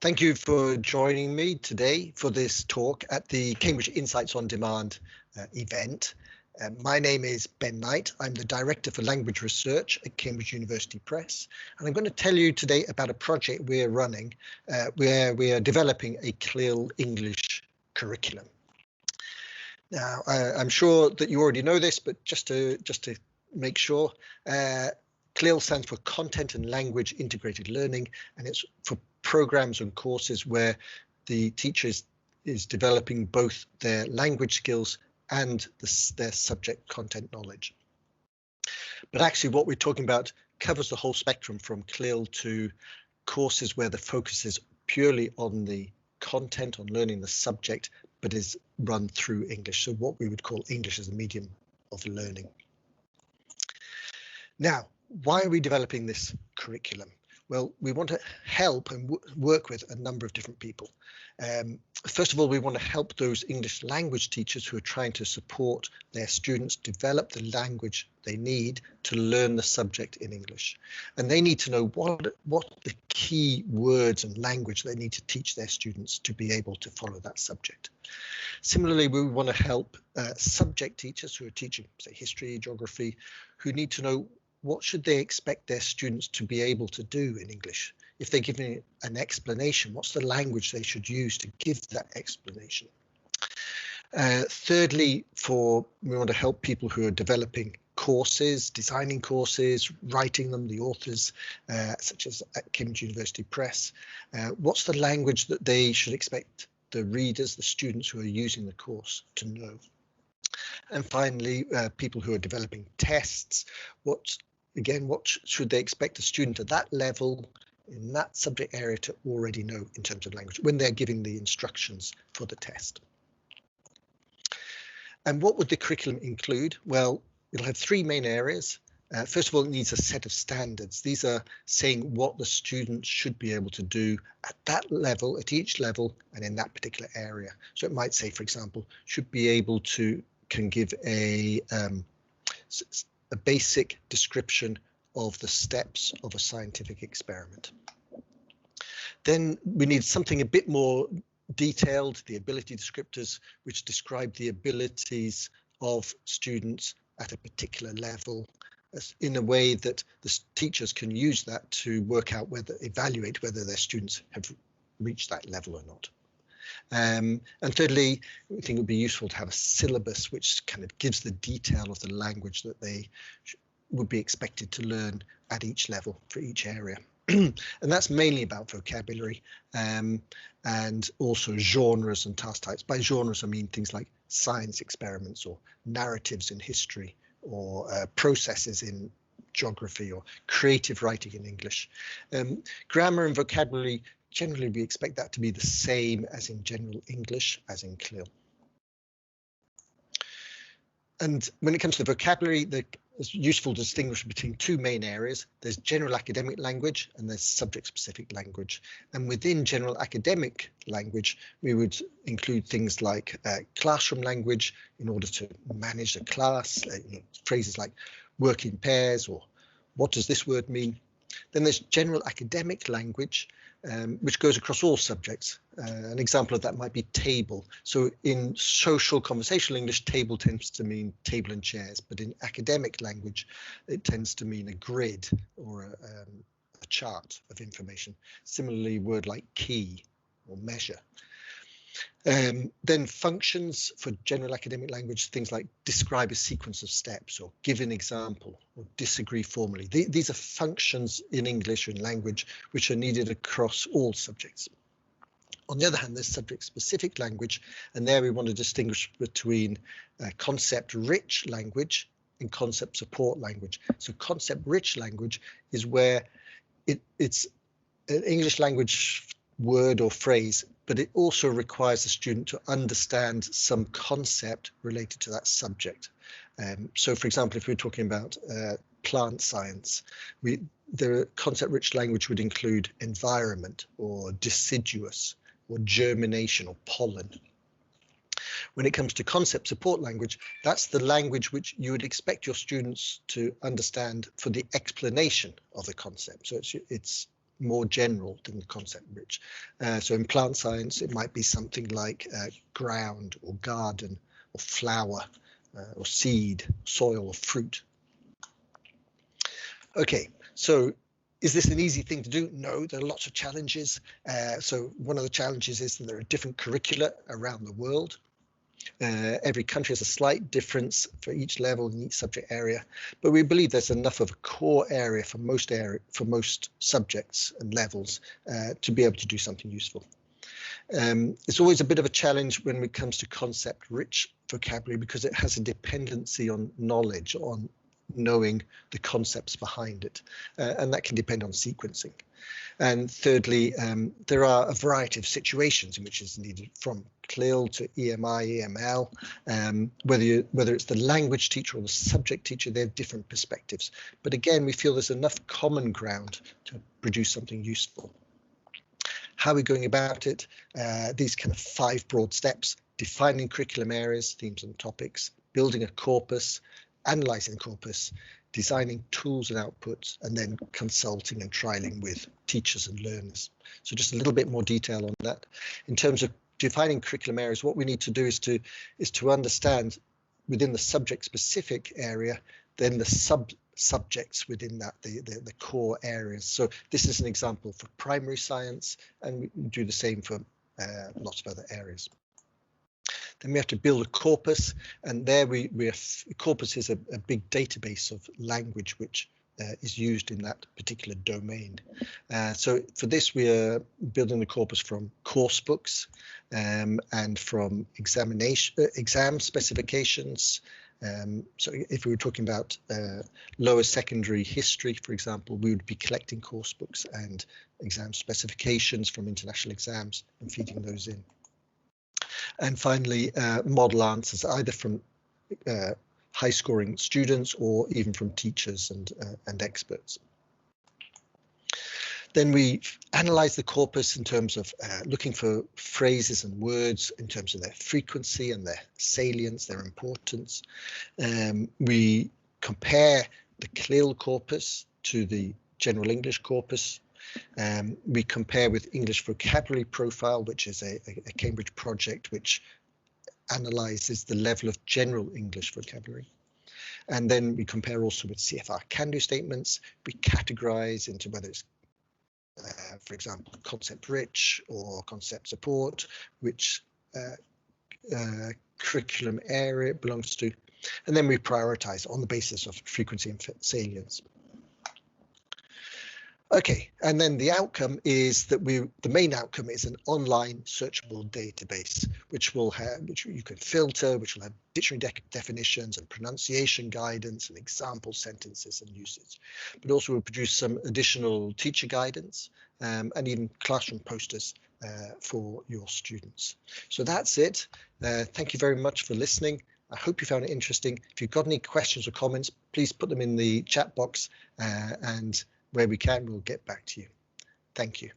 Thank you for joining me today for this talk at the Cambridge Insights on Demand event. My name is Ben Knight. I'm the Director for Language Research at Cambridge University Press, and I'm going to tell you today about a project we're running where we are developing a CLIL English curriculum. Now, I'm sure that you already know this, but just to make sure, CLIL stands for Content and Language Integrated Learning, and it's for programs and courses where the teacher is developing both their language skills and their subject content knowledge. But actually what we're talking about covers the whole spectrum from CLIL to courses where the focus is purely on the content, on learning the subject, but is run through English. So what we would call English as a medium of learning. Now, why are we developing this curriculum? Well, we want to help and work with a number of different people. First of all, we want to help those English language teachers who are trying to support their students develop the language they need to learn the subject in English. And they need to know what the key words and language they need to teach their students to be able to follow that subject. Similarly, we want to help subject teachers who are teaching, say, history, geography, who need to know what should they expect their students to be able to do in English? If they're giving an explanation, what's the language they should use to give that explanation? Thirdly, we want to help people who are developing courses, designing courses, writing them, the authors, such as at Cambridge University Press. What's the language that they should expect the readers, the students who are using the course to know? And finally, people who are developing tests, what should they expect a student at that level in that subject area to already know in terms of language when they're giving the instructions for the test? And what would the curriculum include? Well, it'll have three main areas. First of all, it needs a set of standards. These are saying what the students should be able to do at that level, at each level, and in that particular area. So it might say, for example, should be able to can give a basic description of the steps of a scientific experiment. Then we need something a bit more detailed, the ability descriptors, which describe the abilities of students at a particular level in a way that the teachers can use that to work out evaluate whether their students have reached that level or not. And thirdly, we think it would be useful to have a syllabus which kind of gives the detail of the language that they would be expected to learn at each level for each area. And that's mainly about vocabulary and also genres and task types. By genres, I mean things like science experiments or narratives in history or processes in geography or creative writing in English. Grammar and vocabulary, generally we expect that to be the same as in general English as in CLIL. And when it comes to vocabulary, it's useful to distinguish between two main areas. There's general academic language and there's subject-specific language. And within general academic language, we would include things like classroom language in order to manage a class, phrases like work in pairs or what does this word mean? Then there's general academic language, which goes across all subjects. An example of that might be table. So in social conversational English, table tends to mean table and chairs, but in academic language, it tends to mean a grid or a chart of information. Similarly, a word like key or measure. Then functions for general academic language, things like describe a sequence of steps or give an example or disagree formally. These are functions in English or in language which are needed across all subjects. On the other hand, there's subject-specific language, and there we want to distinguish between concept-rich language and concept-support language. So concept-rich language is where it's an English language word or phrase, but it also requires the student to understand some concept related to that subject. So, for example, if we're talking about plant science, the concept-rich language would include environment or deciduous or germination or pollen. When it comes to concept support language, that's the language which you would expect your students to understand for the explanation of the concept. So it's more general than the concept rich. So in plant science, it might be something like ground or garden or flower or seed, soil or fruit. Okay, so is this an easy thing to do? No, there are lots of challenges. So one of the challenges is that there are different curricula around the world. Every country has a slight difference for each level in each subject area, but we believe there's enough of a core area for most subjects and levels to be able to do something useful. It's always a bit of a challenge when it comes to concept-rich vocabulary because it has a dependency on knowledge, on knowing the concepts behind it, and that can depend on sequencing. And thirdly, there are a variety of situations in which it's needed, from CLIL to EMI, EML, whether it's the language teacher or the subject teacher, they have different perspectives. But again, we feel there's enough common ground to produce something useful. How are we going about it? These kind of 5 broad steps: defining curriculum areas, themes and topics, building a corpus, analysing the corpus, designing tools and outputs, and then consulting and trialing with teachers and learners. So just a little bit more detail on that. In terms of defining curriculum areas, what we need to do is to understand within the subject specific area, then the subjects within that, the core areas. So this is an example for primary science, and we do the same for lots of other areas. Then we have to build a corpus, and there corpus is a big database of language which is used in that particular domain. So for this, we are building the corpus from course books and from exam specifications. So if we were talking about lower secondary history, for example, we would be collecting course books and exam specifications from international exams and feeding those in. And finally, model answers, either from high-scoring students or even from teachers and experts. Then we analyze the corpus in terms of looking for phrases and words in terms of their frequency and their salience, their importance. We compare the CLIL corpus to the General English corpus. We compare with English Vocabulary Profile, which is a Cambridge project which analyzes the level of general English vocabulary. And then we compare also with CFR can-do statements. We categorize into whether it's, for example, concept rich or concept support, which curriculum area it belongs to. And then we prioritize on the basis of frequency and salience. Okay, and then the outcome is that the main outcome is an online searchable database, which you can filter, which will have dictionary definitions and pronunciation guidance and example sentences and usage. But also will produce some additional teacher guidance and even classroom posters for your students. So that's it. Thank you very much for listening. I hope you found it interesting. If you've got any questions or comments, please put them in the chat box and where we can, we'll get back to you. Thank you.